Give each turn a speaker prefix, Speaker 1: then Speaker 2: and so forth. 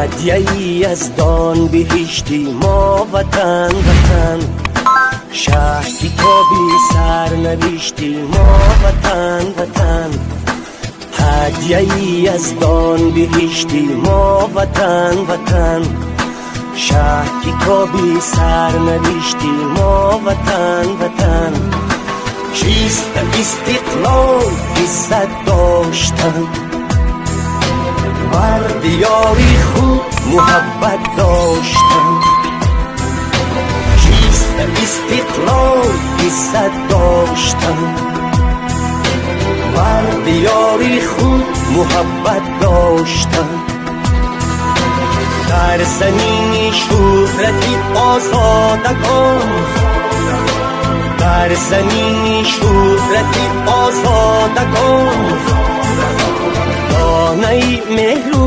Speaker 1: هدیه‌ای از دان بهشتی ما وطن وطن، شهری تو بی سر نوشتی ما وطن وطن، هدیه‌ای از دان بهشتی ما وطن وطن، شهری تو بی سر نوشتی ما وطن وطن. چیست استقلال عزت داشتن، بر دیاری خود محبت داشتن. چیست استقلال عزت داشتن، بر دیاری خود محبت داشتن. در زمین شهرتی آزادگان، در زمین شهرتی آزادگان، دانه مهر